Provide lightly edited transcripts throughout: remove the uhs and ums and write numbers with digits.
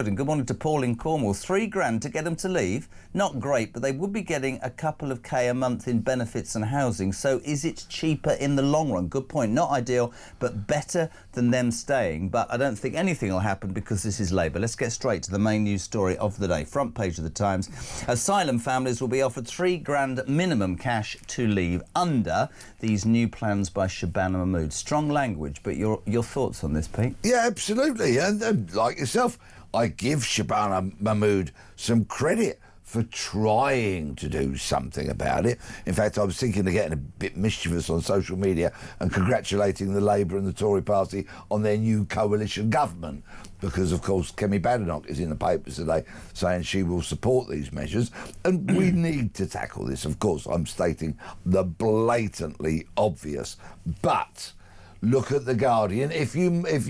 and good morning to Paul in Cornwall. £3,000 to get them to leave? Not great, but they would be getting a couple of K a month in benefits and housing. So is it cheaper in the long run? Good point. Not ideal, but better than them staying. But I don't think anything will happen because this is Labour. Let's get straight to the main news story of the day. Front page of the Times. Asylum families will be offered £3,000 minimum cash to leave under these new plans by Shabana Mahmood. Strong language, but your thoughts on this, Pete? Yeah, absolutely. And like yourself, I give Shabana Mahmood some credit for trying to do something about it. In fact, I was thinking of getting a bit mischievous on social media and congratulating the Labour and the Tory party on their new coalition government, because, of course, Kemi Badenoch is in the papers today saying she will support these measures, and we need to tackle this. Of course, I'm stating the blatantly obvious, but look at The Guardian, if you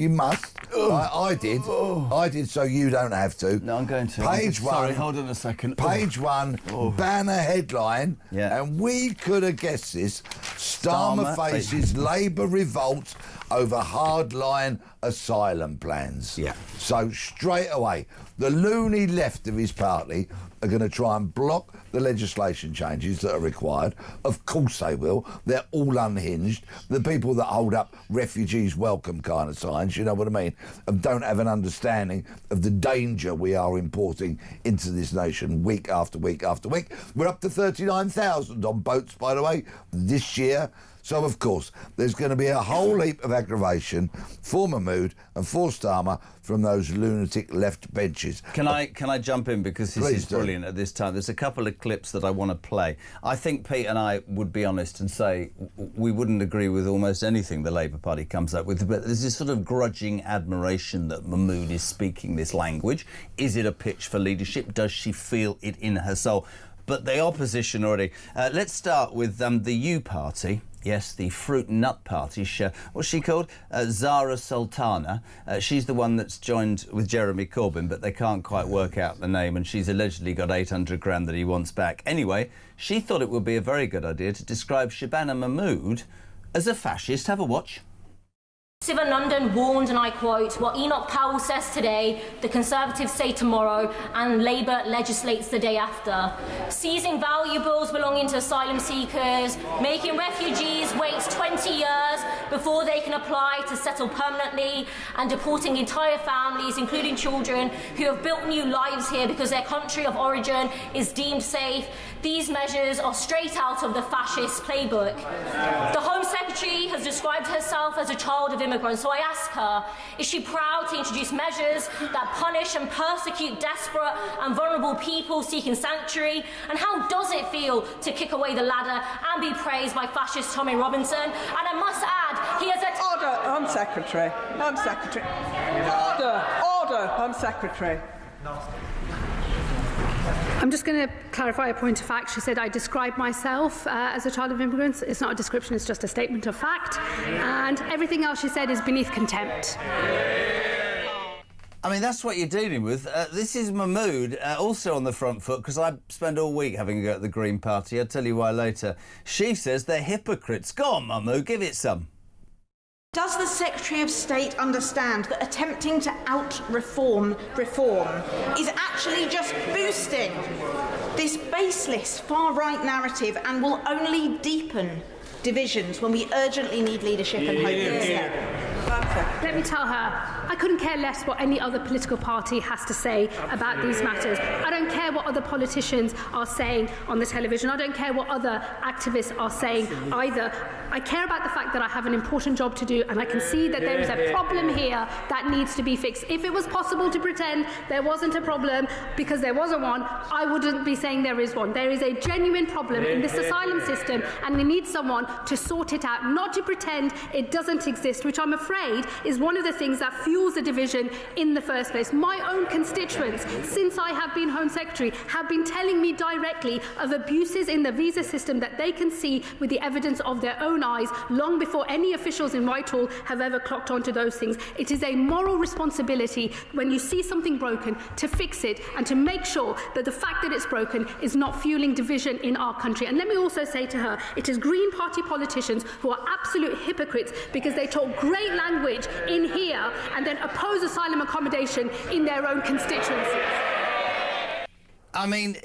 must. I did, so you don't have to. No, I'm going to. Page one. Sorry, hold on a second. Page one, banner headline, and we could have guessed this. Starmer faces Labour revolt over hardline asylum plans. Yeah. So straight away, the loony left of his party are going to try and block the legislation changes that are required. Of course they will. They're all unhinged. The people that hold up refugees welcome kind of signs, you know what I mean, and don't have an understanding of the danger we are importing into this nation week after week after week. We're up to 39,000 on boats, by the way, this year. So, of course, there's going to be a whole heap of aggravation for Mahmood and for Starmer from those lunatic left benches. Can I jump in, because this is brilliant at this time? There's a couple of clips that I want to play. I think Pete and I would be honest and say we wouldn't agree with almost anything the Labour Party comes up with, but there's this sort of grudging admiration that Mahmood is speaking this language. Is it a pitch for leadership? Does she feel it in her soul? But the opposition already. Let's start with the U Party. Yes, the Fruit Nut Party. What's she called? Zara Sultana. She's the one that's joined with Jeremy Corbyn, but they can't quite work out the name, and she's allegedly got £800,000 that he wants back. Anyway, she thought it would be a very good idea to describe Shabana Mahmood as a fascist. Have a watch. Sivan London warned, and I quote, "What Enoch Powell says today, the Conservatives say tomorrow, and Labour legislates the day after. Seizing valuables belonging to asylum seekers, making refugees wait 20 years before they can apply to settle permanently, and deporting entire families, including children, who have built new lives here because their country of origin is deemed safe. These measures are straight out of the fascist playbook." The Home Secretary has described herself as a child of immigrants, so I ask her, is she proud to introduce measures that punish and persecute desperate and vulnerable people seeking sanctuary? And how does it feel to kick away the ladder and be praised by fascist Tommy Robinson? And I must add, he has a... Order, Home Secretary. Home Secretary. Order, Home Secretary. I'm just going to clarify a point of fact. She said I described myself as a child of immigrants. It's not a description, it's just a statement of fact. And everything else she said is beneath contempt. I mean, that's what you're dealing with. This is Mahmood, also on the front foot, because I spent all week having a go at the Green Party. I'll tell you why later. She says they're hypocrites. Go on, Mahmood, give it some. Does the Secretary of State understand that attempting to out-reform reform is actually just boosting this baseless far-right narrative and will only deepen divisions when we urgently need leadership and hope instead? Let me tell her, I couldn't care less what any other political party has to say about these matters. I don't care what other politicians are saying on the television. I don't care what other activists are saying either. I care about the fact that I have an important job to do, and I can see that there is a problem here that needs to be fixed. If it was possible to pretend there wasn't a problem because there wasn't one, I wouldn't be saying there is one. There is a genuine problem in this asylum system, and we need someone to sort it out, not to pretend it doesn't exist, which I'm afraid is one of the things that fuels the division in the first place. My own constituents, since I have been Home Secretary, have been telling me directly of abuses in the visa system that they can see with the evidence of their own eyes long before any officials in Whitehall have ever clocked onto those things. It is a moral responsibility when you see something broken to fix it and to make sure that the fact that it's broken is not fueling division in our country. And let me also say to her, it is Green Party politicians who are absolute hypocrites because they talk great language in here and then oppose asylum accommodation in their own constituency. I mean,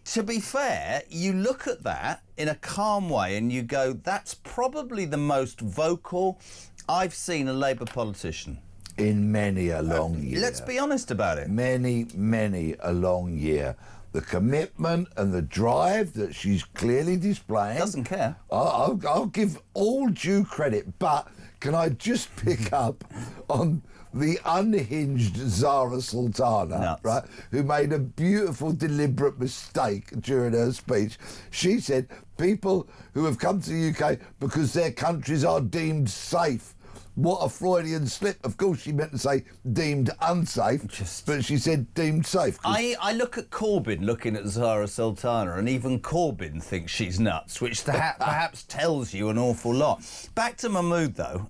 to be fair, you look at that in a calm way and you go, that's probably the most vocal I've seen a Labour politician. In many a long year. Let's be honest about it. Many a long year. The commitment and the drive that she's clearly displaying. Doesn't care. I'll give all due credit, but can I just pick up on the unhinged Zara Sultana, right, who made a beautiful, deliberate mistake during her speech. She said people who have come to the UK because their countries are deemed safe. What a Freudian slip. Of course, she meant to say deemed unsafe, but she said deemed safe. I look at Corbyn looking at Zara Sultana, and even Corbyn thinks she's nuts, which perhaps tells you an awful lot. Back to Mahmood, though.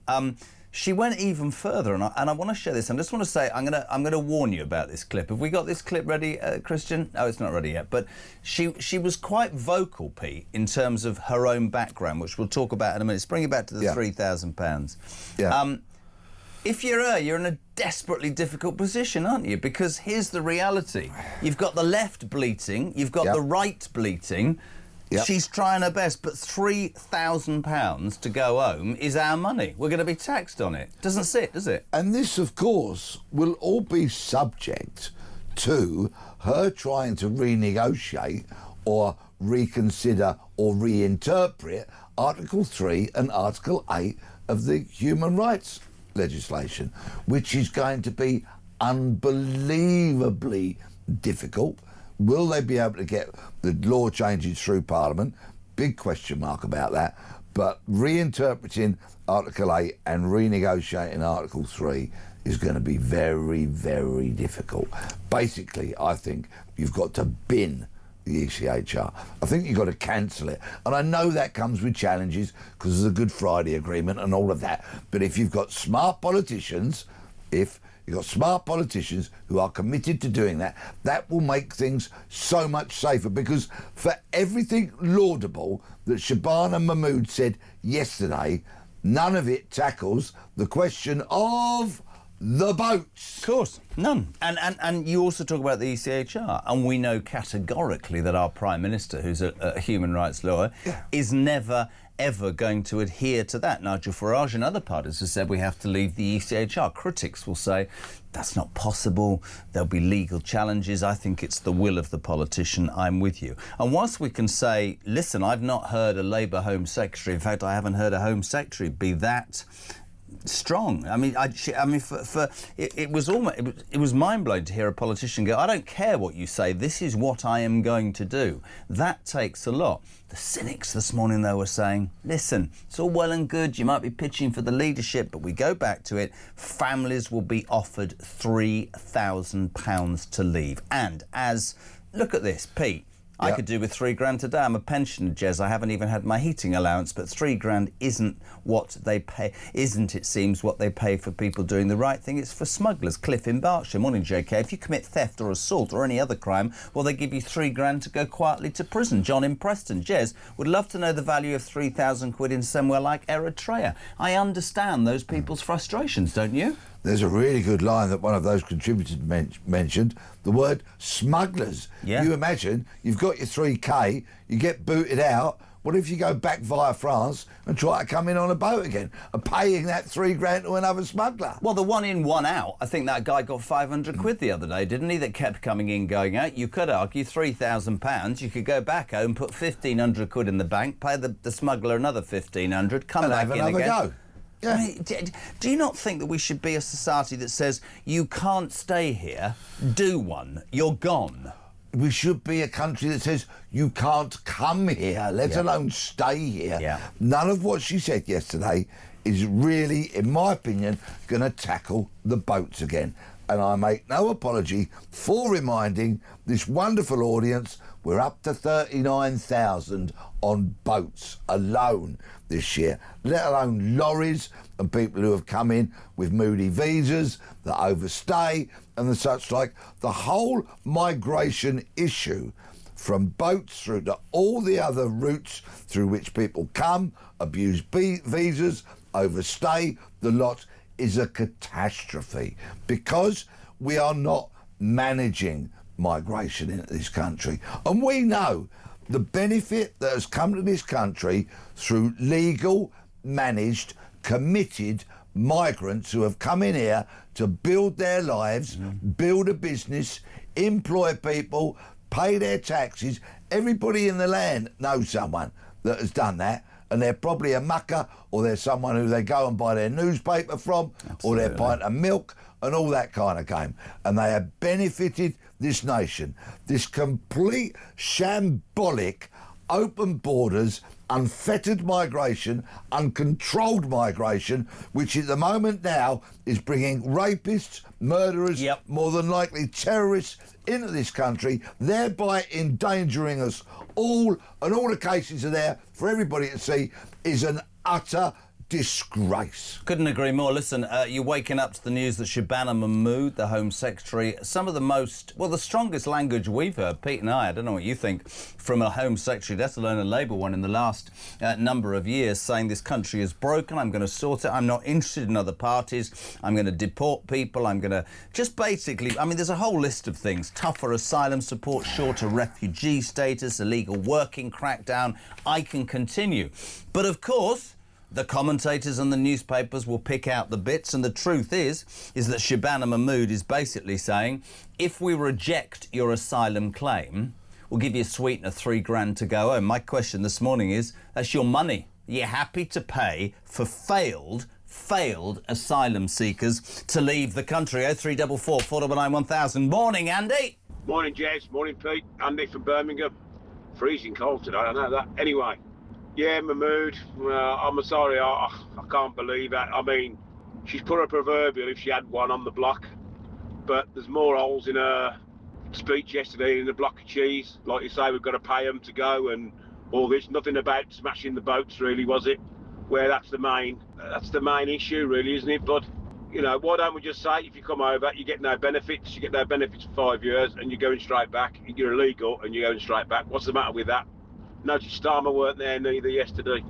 She went even further, and I want to share this. I just want to say I'm going to warn you about this clip. Have we got this clip ready, Christian? No, it's not ready yet. But she was quite vocal, Pete, in terms of her own background, which we'll talk about in a minute. Let's bring it back to the £3,000. Yeah. If you're her, you're in a desperately difficult position, aren't you? Because here's the reality: you've got the left bleating, you've got the right bleating. Yep. She's trying her best, but £3,000 to go home is our money. We're going to be taxed on it. Doesn't sit, does it? And this, of course, will all be subject to her trying to renegotiate or reconsider or reinterpret Article 3 and Article 8 of the human rights legislation, which is going to be unbelievably difficult. Will they be able to get the law changes through Parliament? Big question mark about that. But reinterpreting Article 8 and renegotiating Article 3 is going to be very, very difficult. Basically, I think you've got to bin the ECHR. I think you've got to cancel it. And I know that comes with challenges because there's a Good Friday Agreement and all of that. But if you've got smart politicians, You've got smart politicians who are committed to doing that. That will make things so much safer, because for everything laudable that Shabana Mahmood said yesterday, none of it tackles the question of the boats. Of course, none. And you also talk about the ECHR, and we know categorically that our Prime Minister, who's a human rights lawyer, is never ever going to adhere to that. Nigel Farage and other parties have said we have to leave the ECHR. Critics will say that's not possible. There'll be legal challenges. I think it's the will of the politician. I'm with you. And whilst we can say, listen, I've not heard a Labour Home Secretary, in fact, I haven't heard a Home Secretary be that strong. I mean, it was mind-blowing to hear a politician go, I don't care what you say, this is what I am going to do. That takes a lot. The cynics this morning, though, were saying, listen, it's all well and good, you might be pitching for the leadership, but we go back to it, families will be offered £3,000 to leave. And look at this, Pete, I could do with £3,000 today. I'm a pensioner, Jez. I haven't even had my heating allowance, but £3,000 isn't what they pay. It seems, what they pay for people doing the right thing. It's for smugglers. Cliff in Berkshire. Morning, JK. If you commit theft or assault or any other crime, well, they give you £3,000 to go quietly to prison. John in Preston. Jez, would love to know the value of £3,000 in somewhere like Eritrea. I understand those people's frustrations, don't you? There's a really good line that one of those contributors mentioned, the word smugglers. Yeah. You imagine, you've got your 3K, you get booted out. What if you go back via France and try to come in on a boat again and paying that £3,000 to another smuggler? Well, the one in, one out. I think that guy got £500 the other day, didn't he, that kept coming in, going out. You could argue £3,000. You could go back home, put £1,500 in the bank, pay the smuggler another £1,500, come and back have in another again. Go. Yeah. I mean, do you not think that we should be a society that says, you can't stay here, do one, you're gone? We should be a country that says, you can't come here, let alone stay here. Yeah. None of what she said yesterday is really, in my opinion, going to tackle the boats again. And I make no apology for reminding this wonderful audience we're up to 39,000 on boats alone this year, let alone lorries and people who have come in with moody visas that overstay and the such like. The whole migration issue, from boats through to all the other routes through which people come, abuse visas, overstay, the lot, is a catastrophe, because we are not managing migration into this country. And we know the benefit that has come to this country through legal, managed, committed migrants who have come in here to build their lives, build a business, employ people, pay their taxes. Everybody in the land knows someone that has done that, and they're probably a mucker, or they're someone who they go and buy their newspaper from, or their pint of milk, and all that kind of game. And they have benefited this nation. This complete shambolic open borders, unfettered migration, uncontrolled migration, which at the moment now is bringing rapists, murderers, more than likely terrorists into this country, thereby endangering us all, and all the cases are there for everybody to see, is an utter disgrace. Couldn't agree more. Listen, you're waking up to the news that Shabana Mahmood, the Home Secretary, some of the most, well, the strongest language we've heard, Pete and I don't know what you think, from a Home Secretary, let alone a Labour one, in the last number of years, saying this country is broken, I'm going to sort it, I'm not interested in other parties, I'm going to deport people, I'm going to just basically, I mean, there's a whole list of things, tougher asylum support, shorter refugee status, illegal working crackdown, I can continue. But of course, the commentators and the newspapers will pick out the bits, and the truth is that Shabana Mahmood is basically saying, if we reject your asylum claim, we'll give you a sweetener, $3,000 to go home. My question this morning is, that's your money. Are you happy to pay for failed asylum seekers to leave the country? 0344 499 1000. Morning, Andy. Morning, Jez. Morning, Pete. Andy from Birmingham. Freezing cold today, I know that. Anyway. Yeah, Mahmood, I'm sorry, I can't believe that. I mean, she's put a proverbial, if she had one, on the block. But there's more holes in her speech yesterday in the block of cheese. Like you say, we've got to pay them to go and all this. Nothing about smashing the boats, really, was it? Where that's the main issue, really, isn't it? But, you know, why don't we just say, if you come over, you get no benefits. You get no benefits for 5 years and you're going straight back. You're illegal and you're going straight back. What's the matter with that? Noticed Starmer weren't there neither yesterday.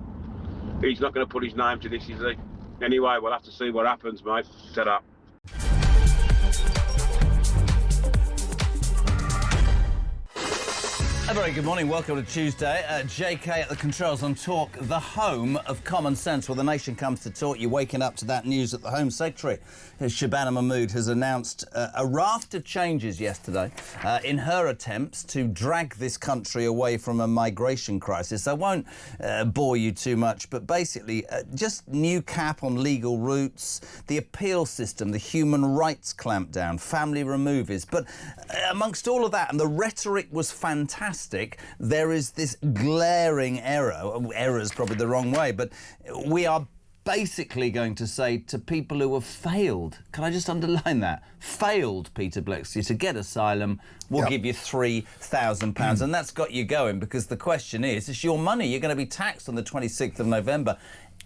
He's not going to put his name to this, is he? Anyway, we'll have to see what happens, mate. Set up. A very good morning. Welcome to Tuesday. JK at the controls on Talk, the home of common sense. Well, the nation comes to talk. You're waking up to that news that the Home Secretary, Shabana Mahmood, has announced a raft of changes yesterday in her attempts to drag this country away from a migration crisis. I won't bore you too much, but basically just new cap on legal routes, the appeal system, the human rights clampdown, family removers. But amongst all of that, and the rhetoric was fantastic, there is this glaring error is probably the wrong way, but we are basically going to say to people who have failed, can I just underline that? Failed, Peter Bleksley, to get asylum, we'll give you £3,000. And that's got you going, because the question is, it's your money. You're going to be taxed on the 26th of November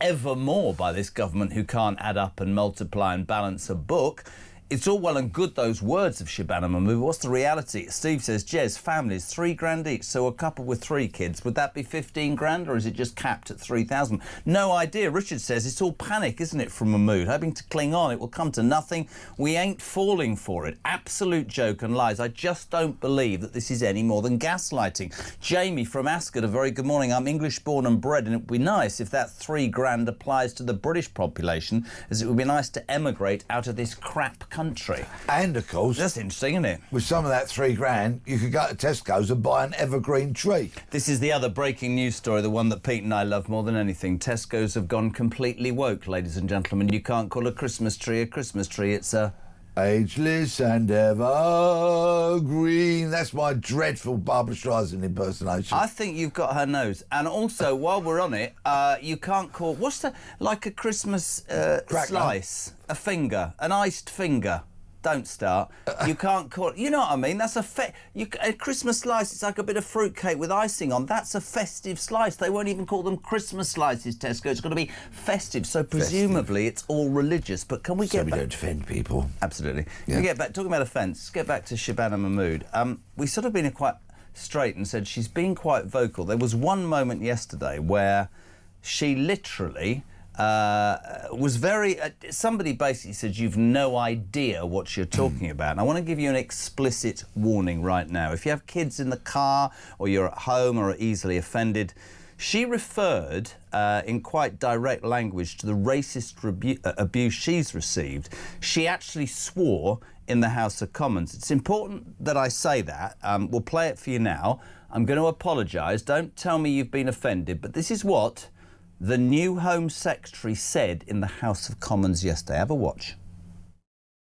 ever more by this government who can't add up and multiply and balance a book. It's all well and good, those words of Shabana Mahmood. What's the reality? Steve says, Jez, families, $3,000 each, so a couple with 3 kids. Would that be $15,000, or is it just capped at 3,000? No idea. Richard says it's all panic, isn't it, from Mahmood, hoping to cling on. It will come to nothing. We ain't falling for it. Absolute joke and lies. I just don't believe that this is any more than gaslighting. Jamie from Ascot, a very good morning. I'm English born and bred, and it would be nice if that $3,000 applies to the British population, as it would be nice to emigrate out of this crap country. And of course, that's interesting, isn't it? With some of that $3,000, you could go to Tesco's and buy an evergreen tree. This is the other breaking news story, the one that Pete and I love more than anything. Tesco's have gone completely woke, ladies and gentlemen. You can't call a Christmas tree, it's a ageless and evergreen. That's my dreadful Barbara Streisand impersonation. I think you've got her nose. And also, while we're on it, you can't call... What's the... Like a Christmas slice? A finger. An iced finger. Don't start. You can't call... You know what I mean? That's a Christmas slice, it's like a bit of fruitcake with icing on. That's a festive slice. They won't even call them Christmas slices, Tesco. It's got to be festive. So presumably it's all religious. But can we get back... So we don't offend people. Absolutely. Yeah. Can we get back... Talking about offence, let's get back to Shabana Mahmood. We sort of been quite straight and said she's been quite vocal. There was one moment yesterday where she literally was very... somebody basically said, you've no idea what you're talking about. And I want to give you an explicit warning right now. If you have kids in the car or you're at home or are easily offended, she referred in quite direct language to the racist abuse she's received. She actually swore in the House of Commons. It's important that I say that. We'll play it for you now. I'm going to apologise. Don't tell me you've been offended, but this is what the new Home Secretary said in the House of Commons yesterday. Have a watch.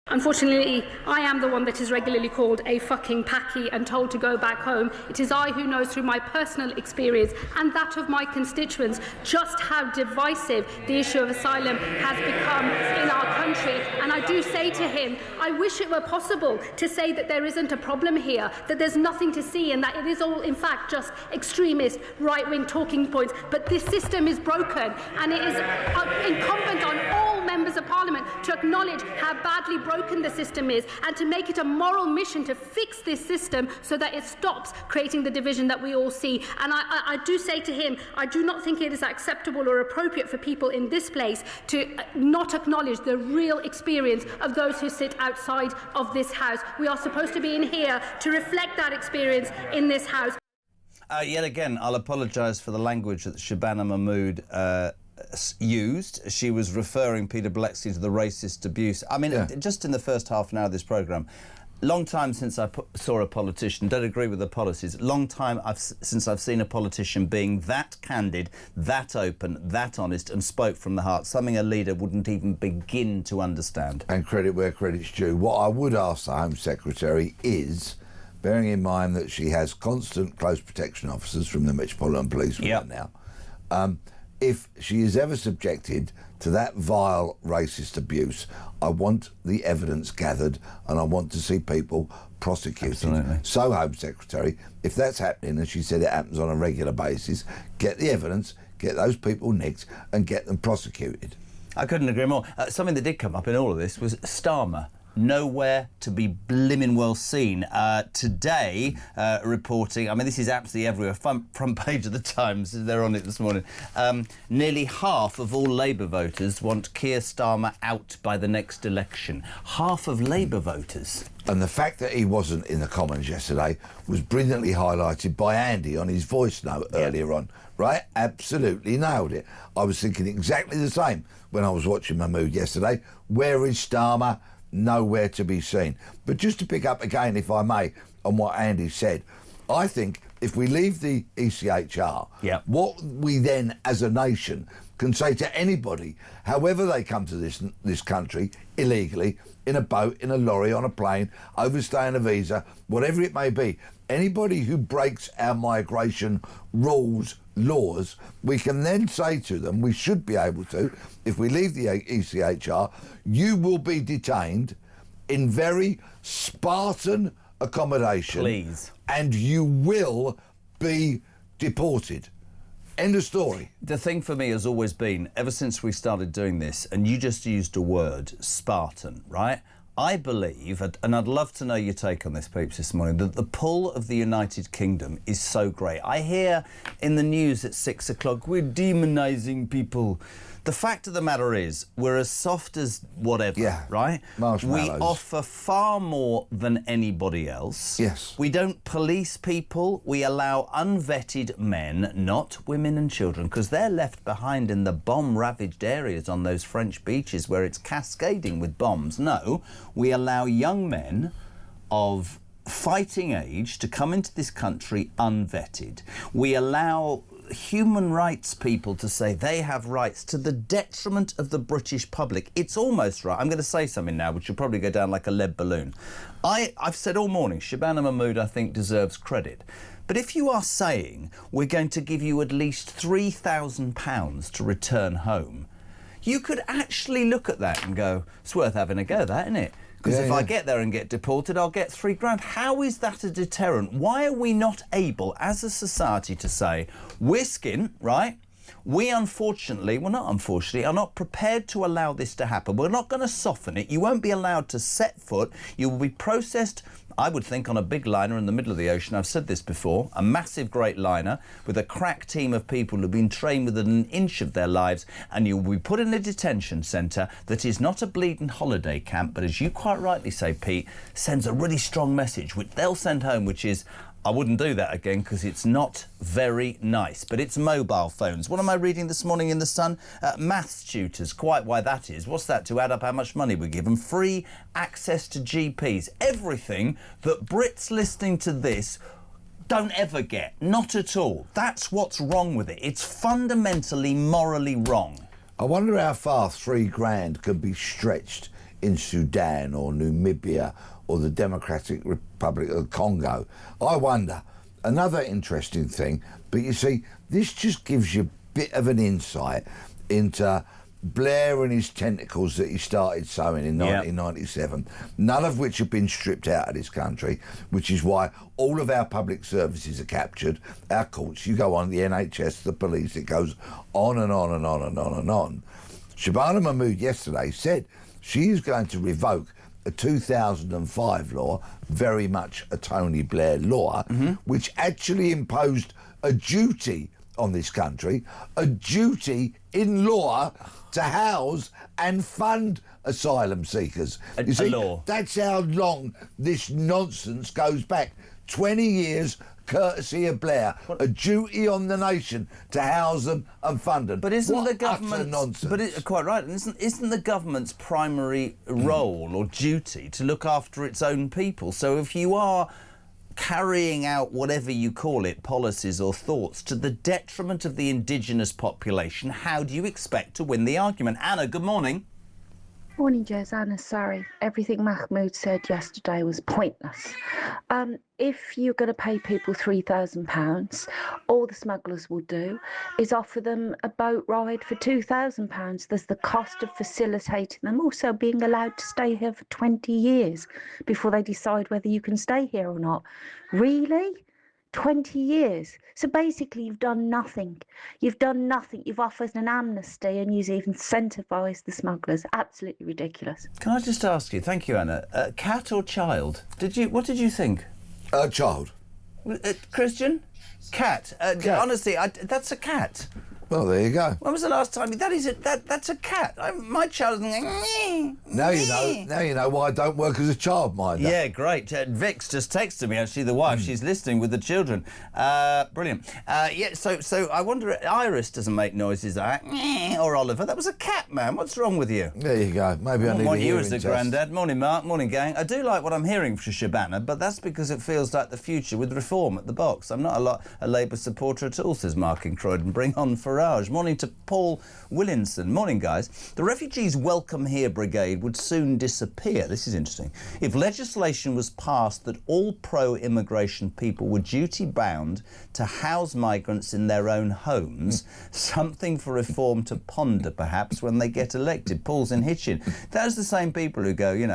Unfortunately, I am the one that is regularly called a fucking packy and told to go back home. It is I who knows through my personal experience and that of my constituents just how divisive the issue of asylum has become in our country. And I do say to him, I wish it were possible to say that there isn't a problem here, that there's nothing to see and that it is all, in fact, just extremist right-wing talking points. But this system is broken and it is incumbent on all members of Parliament to acknowledge how badly broken the system is and to make it a moral mission to fix this system so that it stops creating the division that we all see. And I do say to him, I do not think it is acceptable or appropriate for people in this place to not acknowledge the real experience of those who sit outside of this House. We are supposed to be in here to reflect that experience in this House. Yet again, I'll apologise for the language that Shabana Mahmood used. She was referring Peter Bleksley to the racist abuse. I mean, just in the first half an hour of this programme, long time since I saw a politician, don't agree with the policies, long time since I've seen a politician being that candid, that open, that honest and spoke from the heart, something a leader wouldn't even begin to understand. And credit where credit's due. What I would ask the Home Secretary is, bearing in mind that she has constant close protection officers from the Metropolitan Police right now, if she is ever subjected to that vile racist abuse, I want the evidence gathered and I want to see people prosecuted. Absolutely. So, Home Secretary, if that's happening, and she said it happens on a regular basis, get the evidence, get those people nicked and get them prosecuted. I couldn't agree more. Something that did come up in all of this was Starmer. Nowhere to be blimmin' well seen. Today, reporting, I mean, this is absolutely everywhere, front page of the Times, they're on it this morning. Nearly half of all Labour voters want Keir Starmer out by the next election. Half of Labour voters. And the fact that he wasn't in the Commons yesterday was brilliantly highlighted by Andy on his voice note earlier on, right? Absolutely nailed it. I was thinking exactly the same when I was watching Mahmood yesterday. Where is Starmer? Nowhere to be seen. But just to pick up again, if I may, on what Andy said, I think if we leave the ECHR, what we then as a nation can say to anybody, however they come to this country illegally, in a boat, in a lorry, on a plane, overstaying a visa, whatever it may be, anybody who breaks our migration rules, laws, we can then say to them, we should be able to, if we leave the ECHR, you will be detained in very Spartan accommodation. Please. And you will be deported. End of story. The thing for me has always been, ever since we started doing this, and you just used a word, Spartan, right? I believe, and I'd love to know your take on this, peeps, this morning, that the pull of the United Kingdom is so great. I hear in the news at 6 o'clock, we're demonising people. The fact of the matter is, we're as soft as whatever, right? Marshmallows. We offer far more than anybody else. Yes. We don't police people. We allow unvetted men, not women and children, because they're left behind in the bomb-ravaged areas on those French beaches where it's cascading with bombs. No, we allow young men of fighting age to come into this country unvetted. We allow human rights people to say they have rights to the detriment of the British public. It's almost right. I'm going to say something now which will probably go down like a lead balloon. I've said all morning, Shabana Mahmood, I think, deserves credit. But if you are saying we're going to give you at least £3,000 to return home, you could actually look at that and go, it's worth having a go, that, isn't it? Because if I get there and get deported, I'll get £3,000. How is that a deterrent? Why are we not able, as a society, to say, we're skint, right? We unfortunately, well not unfortunately, are not prepared to allow this to happen. We're not going to soften it. You won't be allowed to set foot. You will be processed I would think, on a big liner in the middle of the ocean. I've said this before, a massive great liner with a crack team of people who've been trained within an inch of their lives, and you'll be put in a detention centre that is not a bleeding holiday camp, but as you quite rightly say, Pete, sends a really strong message, which they'll send home, which is, I wouldn't do that again because it's not very nice. But it's mobile phones. What am I reading this morning in The Sun? Maths tutors, quite why that is. What's that to add up how much money we give them? Free access to GPs. Everything that Brits listening to this don't ever get. Not at all. That's what's wrong with it. It's fundamentally morally wrong. I wonder how far £3,000 could be stretched in Sudan or Namibia or the Democratic Republic of Congo. I wonder. Another interesting thing, but you see, this just gives you a bit of an insight into Blair and his tentacles that he started sowing in 1997, none of which have been stripped out of this country, which is why all of our public services are captured, our courts, you go on, the NHS, the police, it goes on and on and on and on and on. Shabana Mahmood yesterday said she is going to revoke a 2005 law, very much a Tony Blair law, which actually imposed a duty on this country, a duty in law to house and fund asylum seekers. You see, law. That's how long this nonsense goes back. 20 years, courtesy of Blair, a duty on the nation to house them and fund them. But isn't what the government nonsense? But quite right? And isn't the government's primary role or duty to look after its own people? So if you are carrying out whatever you call it, policies or thoughts, to the detriment of the indigenous population, how do you expect to win the argument? Anna, good morning. Morning, Jez. Anna, sorry. Everything Mahmood said yesterday was pointless. If you're going to pay people £3,000, all the smugglers will do is offer them a boat ride for £2,000. There's the cost of facilitating them also being allowed to stay here for 20 years before they decide whether you can stay here or not. Really? 20 years. So basically you've done nothing. You've done nothing. You've offered an amnesty and you've even incentivised the smugglers. Absolutely ridiculous. Can I just ask you, thank you, Anna, cat or child? What did you think? Child. Christian? Cat. Honestly, that's a cat. Well, there you go. When was the last time? That's a cat. My child's going. Now you know why I don't work as a childminder. Yeah, great. Vix just texted me. Actually, the wife. She's listening with the children. Brilliant. Yeah. So I wonder. Iris doesn't make noises like or Oliver. That was a cat, man. What's wrong with you? There you go. Maybe I need want a you as hearing the test. granddad. Morning, Mark. Morning, gang. I do like what I'm hearing from Shabana, but that's because it feels like the future with reform at the box. I'm not a Labour supporter at all, says Mark in Croydon. Bring on Farage. Morning to Paul Willinson. Morning, guys. The Refugees Welcome Here Brigade would soon disappear. This is interesting. If legislation was passed that all pro-immigration people were duty-bound to house migrants in their own homes, something for reform to ponder, perhaps, when they get elected. Paul's in Hitchin. Those are the same people who go, did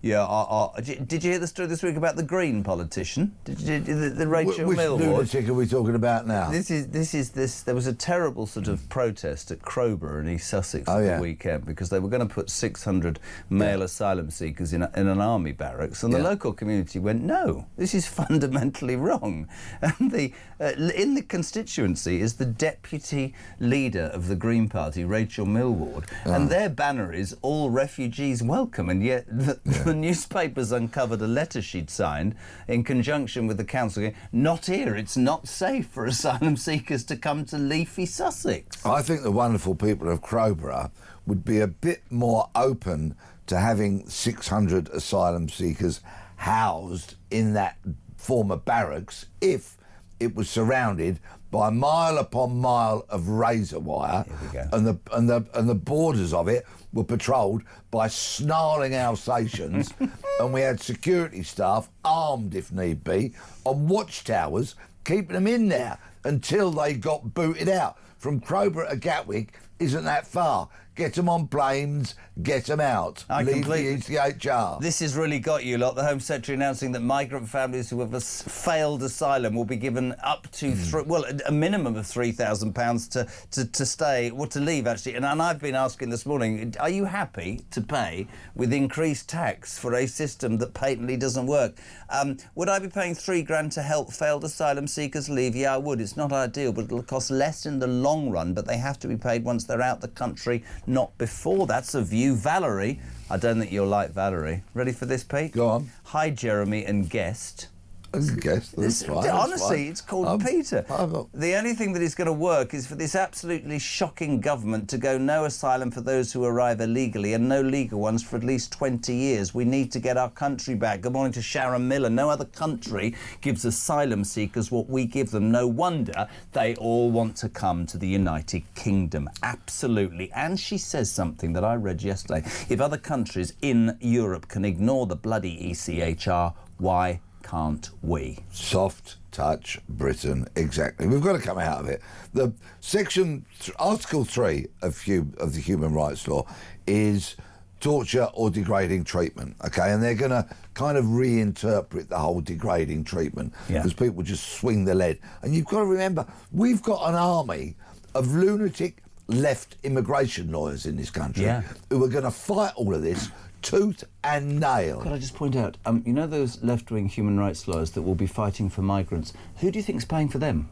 you hear the story this week about the Green politician? The Rachel Millward? Which lunatic are we talking about now? There was a terrible sort of protest at Crowborough in East Sussex at the weekend because they were going to put 600 male asylum seekers in an army barracks, and the local community went, no, this is fundamentally wrong. And in the constituency is the deputy leader of the Green Party, Rachel Millward, and their banner is all refugees welcome, and yet the newspapers uncovered a letter she'd signed in conjunction with the council going, not here, it's not safe for asylum seekers to come to leafy Sussex. I think the wonderful people of Crowborough would be a bit more open to having 600 asylum seekers housed in that former barracks if it was surrounded by mile upon mile of razor wire, and the borders of it were patrolled by snarling Alsatians, and we had security staff armed if need be on watchtowers keeping them in there until they got booted out. From Crowborough to Gatwick isn't that far. Get them on planes, get them out. Leave the ECHR. This has really got you lot. The Home Secretary announcing that migrant families who have failed asylum will be given up to a minimum of £3,000 to stay, or to leave actually. And I've been asking this morning, are you happy to pay with increased tax for a system that patently doesn't work? Would I be paying £3,000 to help failed asylum seekers leave? Yeah, I would. It's not ideal, but it'll cost less in the long run. But they have to be paid once they're out the country, not before. That's a view. Valerie, I don't think you'll like Valerie. Ready for this, Pete? Go on. Hi, Jeremy and guest. Guest, that's fine. Honestly, it's called Peter. The only thing that is going to work is for this absolutely shocking government to go no asylum for those who arrive illegally and no legal ones for at least 20 years. We need to get our country back. Good morning to Sharon Miller. No other country gives asylum seekers what we give them. No wonder they all want to come to the United Kingdom. Absolutely. And she says something that I read yesterday. If other countries in Europe can ignore the bloody ECHR, why can't we? Soft touch Britain, exactly. We've got to come out of it. The Article 3 of the Human Rights Law is torture or degrading treatment, okay? And they're going to kind of reinterpret the whole degrading treatment because people just swing the lead. And you've got to remember, we've got an army of lunatic left immigration lawyers in this country who are going to fight all of this tooth and nail. Could I just point out, you know those left-wing human rights lawyers that will be fighting for migrants? Who do you think is paying for them?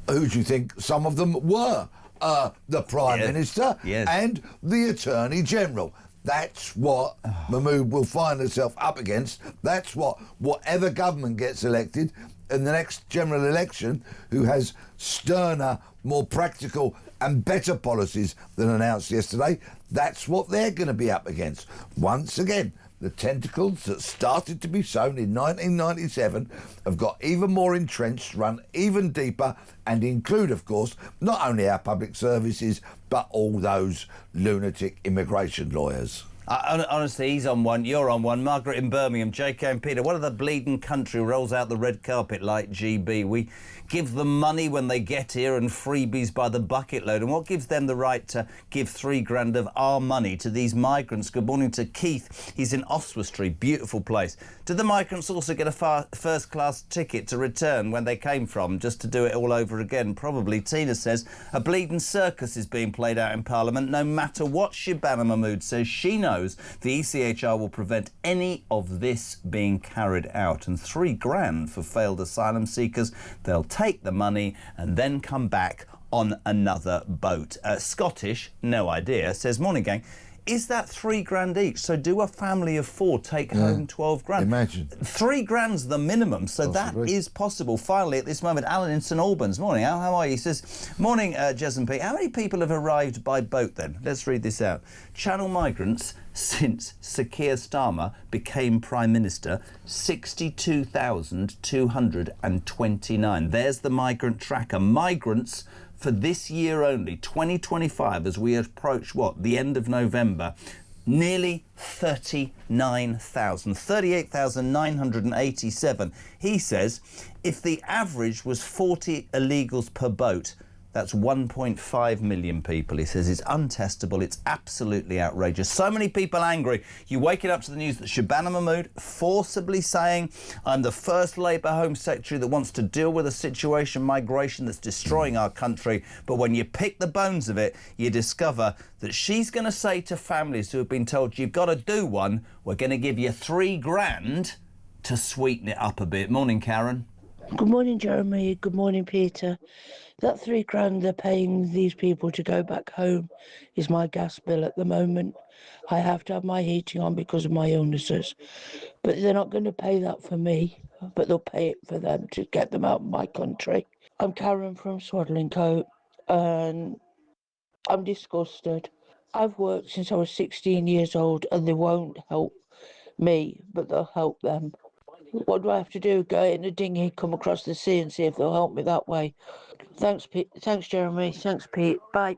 Who do you think some of them were? The Prime Minister and the Attorney General. That's what Mahmood will find herself up against. That's what whatever government gets elected in the next general election, who has sterner, more practical and better policies than announced yesterday, that's what they're going to be up against. Once again, the tentacles that started to be sown in 1997 have got even more entrenched, run even deeper, and include, of course, not only our public services, but all those lunatic immigration lawyers. Honestly, he's on one, you're on one. Margaret in Birmingham, JK and Peter, what other bleeding country rolls out the red carpet like GB? We give them money when they get here and freebies by the bucket load. And what gives them the right to give £3,000 of our money to these migrants? Good morning to Keith. He's in Oswestry, beautiful place. Did the migrants also get a first-class ticket to return when they came from, just to do it all over again? Probably. Tina says a bleeding circus is being played out in Parliament, no matter what Shabana Mahmood says. She knows the ECHR will prevent any of this being carried out. And £3,000 for failed asylum seekers. They'll take the money and then come back on another boat. Scottish, no idea, says, morning gang, is that £3,000 each? So do a family of four take home £12,000? Imagine. £3,000's the minimum, so possibly. That is possible. Finally, at this moment, Alan in St Albans. Morning, Al, how are you? He says, morning, Jez and Pete. How many people have arrived by boat then? Let's read this out. Channel migrants since Sir Keir Starmer became Prime Minister, 62,229. There's the migrant tracker. Migrants for this year only, 2025, as we approach, the end of November, nearly 39,000, 38,987. He says if the average was 40 illegals per boat, that's 1.5 million people. He says it's untestable, it's absolutely outrageous. So many people angry. You waking up to the news that Shabana Mahmood forcibly saying, I'm the first Labour Home Secretary that wants to deal with a situation, migration, that's destroying our country. But when you pick the bones of it, you discover that she's going to say to families who have been told you've got to do one, we're going to give you £3,000 to sweeten it up a bit. Morning, Karen. Good morning, Jeremy. Good morning, Peter. That £3,000 they're paying these people to go back home is my gas bill at the moment. I have to have my heating on because of my illnesses. But they're not going to pay that for me, but they'll pay it for them to get them out of my country. I'm Karen from Swaddling Coat, and I'm disgusted. I've worked since I was 16 years old, and they won't help me, but they'll help them. What do I have to do? Go in a dinghy, come across the sea and see if they'll help me that way. Thanks, Pete. Thanks, Jeremy. Thanks, Pete. Bye.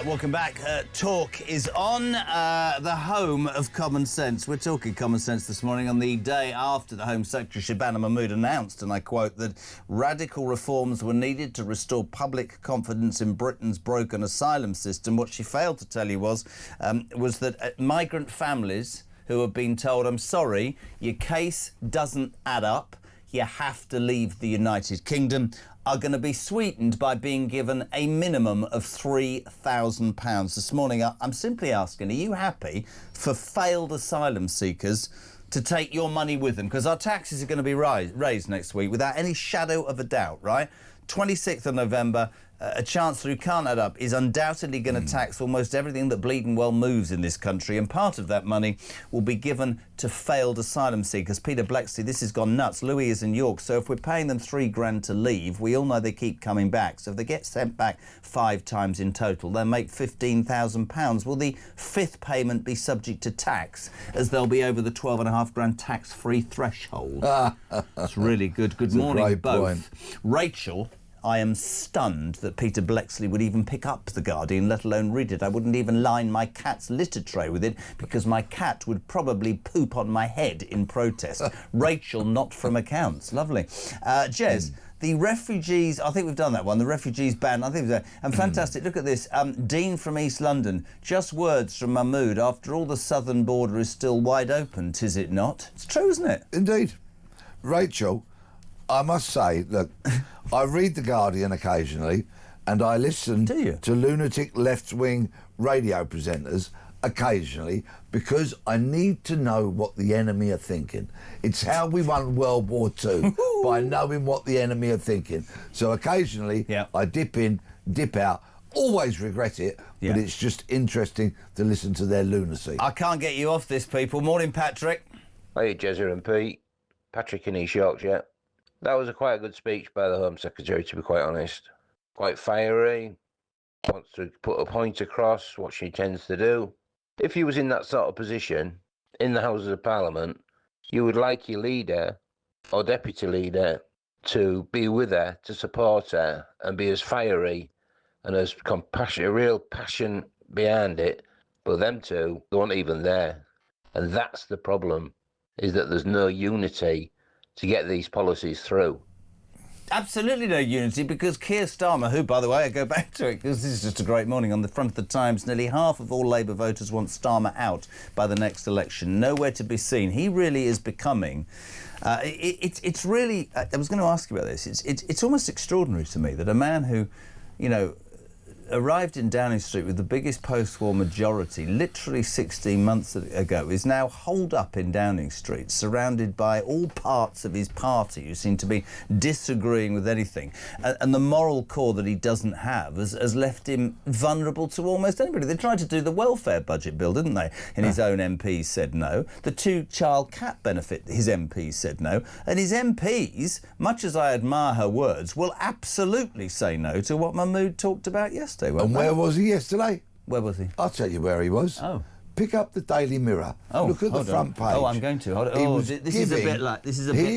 Welcome back. Talk is on, the home of common sense. We're talking common sense this morning on the day after the Home Secretary Shabana Mahmood announced, and I quote, that radical reforms were needed to restore public confidence in Britain's broken asylum system. What she failed to tell you was that migrant families who have been told, I'm sorry, your case doesn't add up, you have to leave the United Kingdom, are going to be sweetened by being given a minimum of £3,000. This morning, I'm simply asking, are you happy for failed asylum seekers to take your money with them? Because our taxes are going to be raised next week without any shadow of a doubt, right? 26th of November, a Chancellor who can't add up is undoubtedly going to tax almost everything that bleeding well moves in this country, and part of that money will be given to failed asylum seekers. Peter Bleksley, this has gone nuts. Louis is in York, so if we're paying them £3,000 to leave, we all know they keep coming back. So if they get sent back 5 times in total, they'll make £15,000. Will the fifth payment be subject to tax, as they'll be over the £12,500 tax-free threshold? That's really good. Good morning, both. Rachel, I am stunned that Peter Bleksley would even pick up The Guardian, let alone read it. I wouldn't even line my cat's litter tray with it because my cat would probably poop on my head in protest. Rachel, not from accounts. Lovely. Jez, the refugees, I think we've done that one, the refugees ban, I think we've done, and fantastic, look at this, Dean from East London, just words from Mahmood, after all the southern border is still wide open, 'tis it not? It's true, isn't it? Indeed. Rachel, I must say that I read The Guardian occasionally and I listen to lunatic left-wing radio presenters occasionally because I need to know what the enemy are thinking. It's how we won World War II, by knowing what the enemy are thinking. So occasionally I dip in, dip out, always regret it, but it's just interesting to listen to their lunacy. I can't get you off this, people. Morning, Patrick. Hey, Jezza and Pete. Patrick in East Yorkshire. That was quite a good speech by the Home Secretary, to be quite honest. Quite fiery, wants to put a point across, what she tends to do. If you was in that sort of position, in the Houses of Parliament, you would like your leader or deputy leader to be with her, to support her, and be as fiery and as compassionate, a real passion behind it. But them two, they weren't even there. And that's the problem, is that there's no unity to get these policies through. Absolutely no unity, because Keir Starmer, who, by the way, I go back to it because this is just a great morning, on the front of the Times, nearly half of all Labour voters want Starmer out by the next election. Nowhere to be seen. He really is becoming... it's really... I was going to ask you about this. It's almost extraordinary to me that a man who, you know, arrived in Downing Street with the biggest post-war majority literally 16 months ago is now holed up in Downing Street, surrounded by all parts of his party who seem to be disagreeing with anything. And the moral core that he doesn't have has left him vulnerable to almost anybody. They tried to do the welfare budget bill, didn't they? And his own MPs said no. The two-child cap benefit, his MPs said no. And his MPs, much as I admire her words, will absolutely say no to what Mahmood talked about yesterday. And where was he yesterday? Where was he? I'll tell you where he was. Oh. Pick up the Daily Mirror. Oh, look at the front page. Oh, I'm going to. He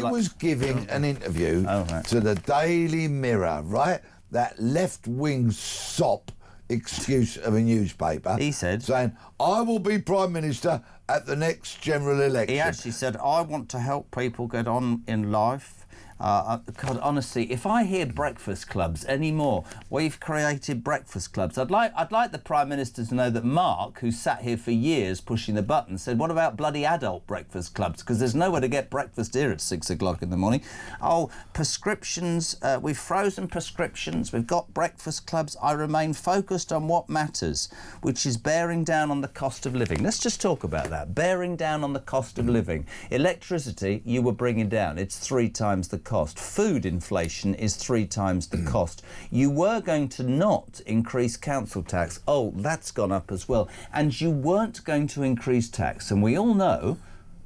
was giving an interview to the Daily Mirror, right? That left-wing sop excuse of a newspaper. He said, saying, I will be Prime Minister at the next general election. He actually said, I want to help people get on in life. God, honestly, if I hear breakfast clubs anymore, we've created breakfast clubs. I'd like the Prime Minister to know that Mark, who sat here for years pushing the button, said, what about bloody adult breakfast clubs? Because there's nowhere to get breakfast here at 6 o'clock in the morning. Oh, prescriptions, we've frozen prescriptions, we've got breakfast clubs. I remain focused on what matters, which is bearing down on the cost of living. Let's just talk about that, bearing down on the cost of living. Electricity, you were bringing down. It's 3 times the cost. Food inflation is 3 times the cost. You were going to not increase council tax. Oh, that's gone up as well. And you weren't going to increase tax. And we all know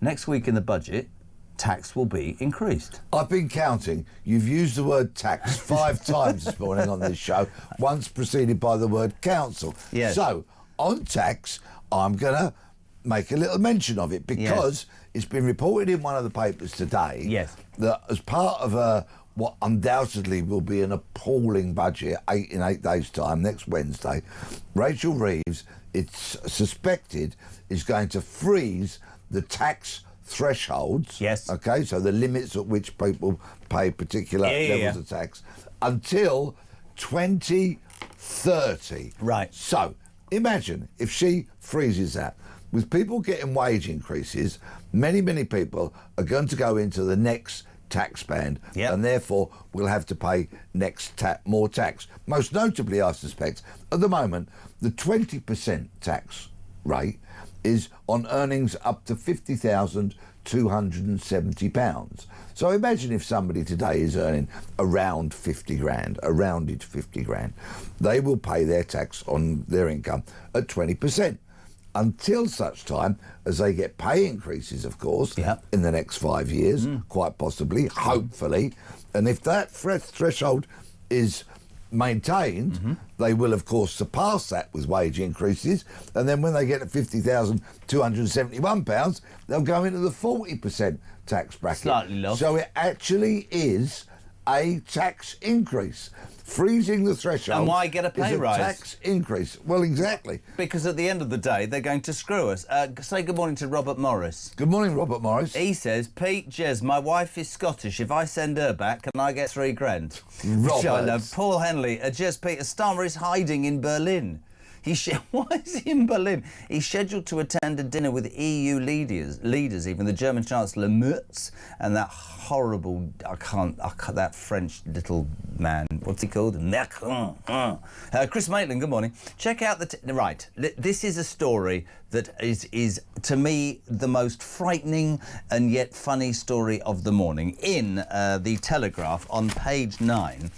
next week in the budget, tax will be increased. I've been counting. You've used the word tax 5 times this morning on this show, once preceded by the word council. Yes. So, on tax, I'm going to make a little mention of it because it's been reported in one of the papers today that as part of a what undoubtedly will be an appalling budget in 8 days' time, next Wednesday, Rachel Reeves, it's suspected, is going to freeze the tax thresholds. Yes. Okay, so the limits at which people pay particular levels of tax until 2030. Right. So imagine if she freezes that. With people getting wage increases, many people are going to go into the next tax band and therefore will have to pay more tax. Most notably, I suspect, at the moment, the 20% tax rate is on earnings up to £50,270. So imagine if somebody today is earning around 50 grand, a rounded 50 grand, they will pay their tax on their income at 20%. Until such time as they get pay increases, of course, in the next 5 years, quite possibly, hopefully. And if that threshold is maintained, they will, of course, surpass that with wage increases. And then when they get to £50,271, they'll go into the 40% tax bracket. Slightly low. So it actually is a tax increase. Freezing the threshold. And why get a pay rise? Tax increase. Well, exactly. Because at the end of the day, they're going to screw us. Say good morning to Robert Morris. Good morning, Robert Morris. He says, Pete, Jez, my wife is Scottish. If I send her back, can I get £3 grand? Robert. Which I love. Paul Henley, Jez, Peter Starmer is hiding in Berlin. Why is he in Berlin? He's scheduled to attend a dinner with EU leaders, even the German Chancellor Merz and that horrible, that French little man, what's he called? Macron. Chris Maitland, good morning. Check out right, this is a story that is, to me, the most frightening and yet funny story of the morning. In the Telegraph on page 9,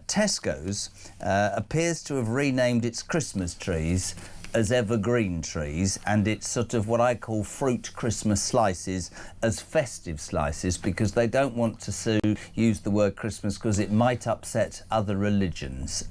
Tesco's appears to have renamed its Christmas trees as evergreen trees, and it's sort of what I call fruit Christmas slices as festive slices, because they don't want to use the word Christmas because it might upset other religions.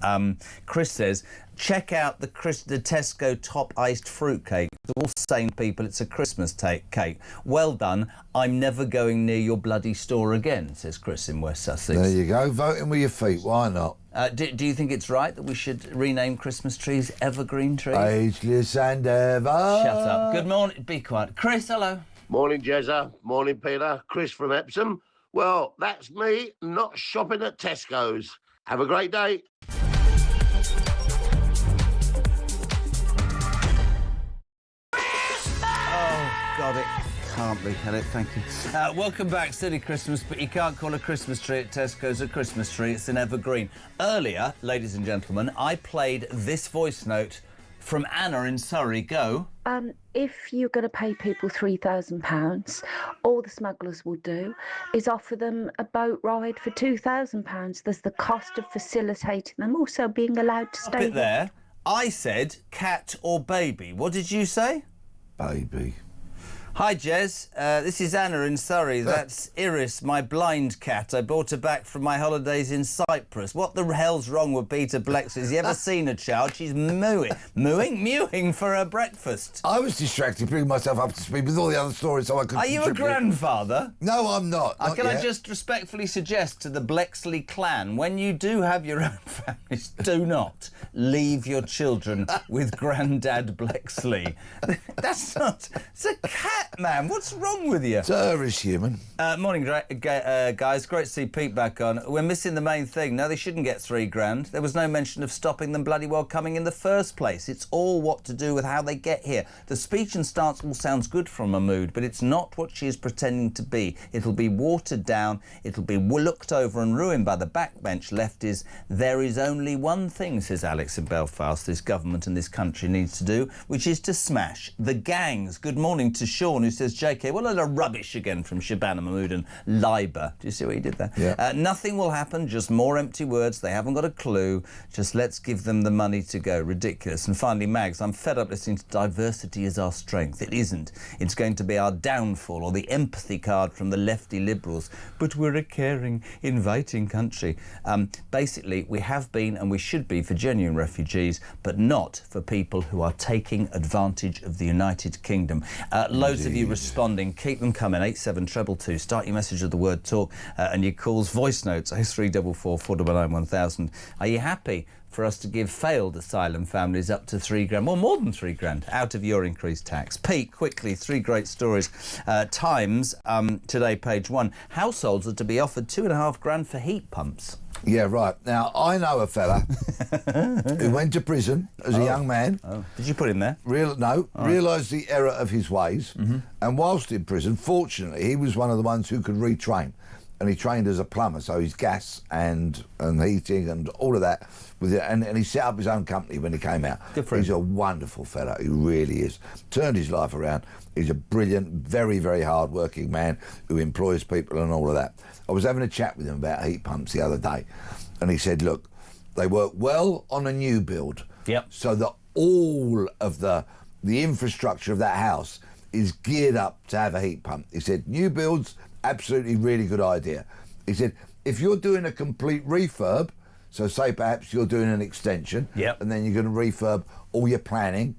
Chris says, check out the Tesco top iced fruit cake. To all sane people, it's a Christmas cake. Well done. I'm never going near your bloody store again, says Chris in West Sussex. There you go. Voting with your feet. Why not? Do you think it's right that we should rename Christmas trees evergreen trees? Ageless and ever. Shut up. Good morning. Be quiet. Chris, hello. Morning, Jezza. Morning, Peter. Chris from Epsom. Well, that's me not shopping at Tesco's. Have a great day. God, it can't be, can it? Thank you. Welcome back. Silly Christmas, but you can't call a Christmas tree at Tesco's a Christmas tree. It's an evergreen. Earlier, ladies and gentlemen, I played this voice note from Anna in Surrey. Go. If you're going to pay people £3,000, all the smugglers will do is offer them a boat ride for £2,000. There's the cost of facilitating them also being allowed to stay there. I said cat or baby. What did you say? Baby. Hi, Jez. This is Anna in Surrey. That's Iris, my blind cat. I brought her back from my holidays in Cyprus. What the hell's wrong with Peter Bleksley? Has he ever seen a child? She's mewing for her breakfast. I was distracted, bringing myself up to speed with all the other stories so I could Are you a grandfather? No, I'm not. Can I just respectfully suggest to the Bleksley clan, when you do have your own families, do not leave your children with Grandad Bleksley. That's not... It's a cat. Man, what's wrong with you? Sir is human. Morning, guys. Great to see Pete back on. We're missing the main thing. No, they shouldn't get £3 grand. There was no mention of stopping them bloody well coming in the first place. It's all what to do with how they get here. The speech and stance all sounds good from Mahmood, but it's not what she is pretending to be. It'll be watered down. It'll be looked over and ruined by the backbench lefties. There is only one thing, says Alex in Belfast, this government and this country needs to do, which is to smash the gangs. Good morning to Sean, who says, JK, what a load of rubbish again from Shabana Mahmood and Liber. Do you see what he did there? Yeah. Nothing will happen, just more empty words. They haven't got a clue. Just let's give them the money to go. Ridiculous. And finally, Mags, I'm fed up listening to diversity is our strength. It isn't. It's going to be our downfall, or the empathy card from the lefty liberals. But we're a caring, inviting country. Basically, we have been and we should be for genuine refugees, but not for people who are taking advantage of the United Kingdom. Loads of of you responding. Keep them coming. 87222. Start your message with the word talk and your calls, voice notes, 0344 499 1000. Are you happy for us to give failed asylum families up to £3,000, well, more than £3,000, out of your increased tax? Pete, quickly, 3 great stories. Times, today, page 1. Households are to be offered £2,500 for heat pumps. Yeah, right. Now, I know a fella who went to prison as a young man. Oh. Did you put him there? Realised the error of his ways. And whilst in prison, fortunately, he was one of the ones who could retrain. And he trained as a plumber, so he's gas and heating and all of that. And he set up his own company when he came out. Good for him. He's a wonderful fella, he really is. Turned his life around. He's a brilliant, very, very hard-working man who employs people and all of that. I was having a chat with him about heat pumps the other day, and he said, look, they work well on a new build, so that all of the infrastructure of that house is geared up to have a heat pump. He said, new builds, absolutely really good idea. He said, if you're doing a complete refurb, so say perhaps you're doing an extension, and then you're going to refurb all your plumbing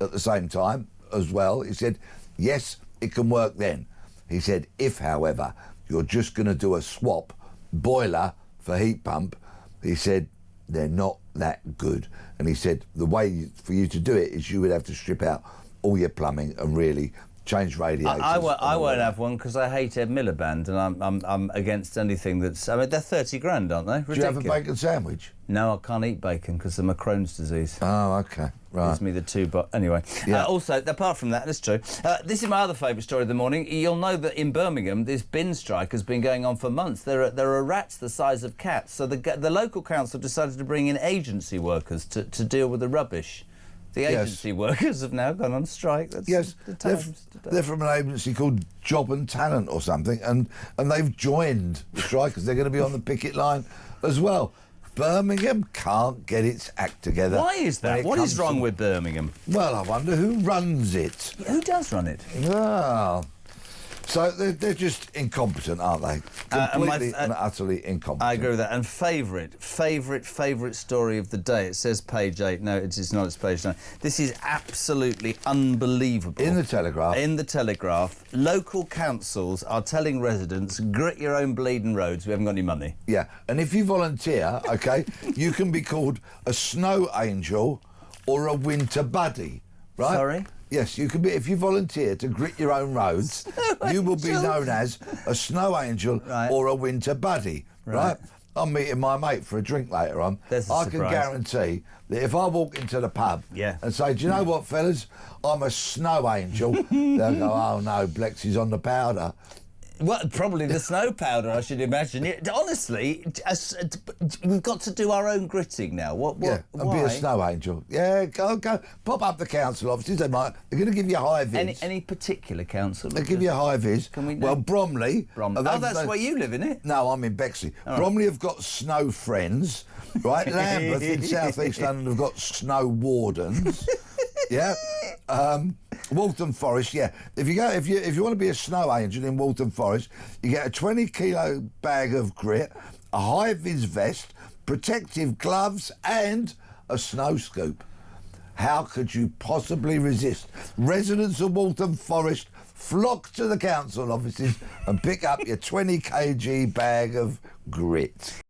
at the same time as well. He said, yes, it can work then. He said, if, however, you're just going to do a swap boiler for heat pump, he said, they're not that good. And he said, the way for you to do it is you would have to strip out all your plumbing and really change radiators. I won't have one because I hate Ed Miliband, and I'm against anything that's. I mean, they're £30,000, aren't they? Ridiculous. Do you have a bacon sandwich? No, I can't eat bacon because of my Crohn's disease. Oh, okay, right. Gives me the 2, but anyway. Also, apart from that, that's true. This is my other favourite story of the morning. You'll know that in Birmingham, this bin strike has been going on for months. There are rats the size of cats. So the local council decided to bring in agency workers to deal with the rubbish. The agency workers have now gone on strike. That's the Times today. They're from an agency called Job and Talent or something, and they've joined the strikers. They're going to be on the picket line as well. Birmingham can't get its act together. Why is that? What is wrong with Birmingham? Well, I wonder who runs it. Who does run it? Well, so they're just incompetent, aren't they? Completely and utterly incompetent. I agree with that. And favourite story of the day. It says page 8. No, it's not. It's page 9. This is absolutely unbelievable. In the Telegraph. In the Telegraph, local councils are telling residents, grit your own bleeding roads. We haven't got any money. Yeah, and if you volunteer, OK, you can be called a snow angel or a winter buddy, right? Sorry? Yes, you can be. If you volunteer to grit your own roads, you will be known as a snow angel or a winter buddy, right? I'm meeting my mate for a drink later on. I can guarantee that if I walk into the pub and say, do you know what, fellas, I'm a snow angel, they'll go, oh no, Bleksley's on the powder. Well, probably the snow powder, I should imagine. Honestly, we've got to do our own gritting now. And be a snow angel. Yeah, go, pop up the council offices. They're going to give you a high vis. Any particular council? They give you a high vis. Can we? Well, Bromley. That's where you live, isn't it? No, I'm in Bexley. Bromley have got snow friends, right? Lambeth in South East London have got snow wardens. Yeah. Waltham Forest, if you want to be a snow angel in Waltham Forest, you get a 20-kilo bag of grit, a high-vis vest, protective gloves, and a snow scoop. How could you possibly resist? Residents of Waltham Forest flock to the council offices and pick up your 20 kg bag of grit.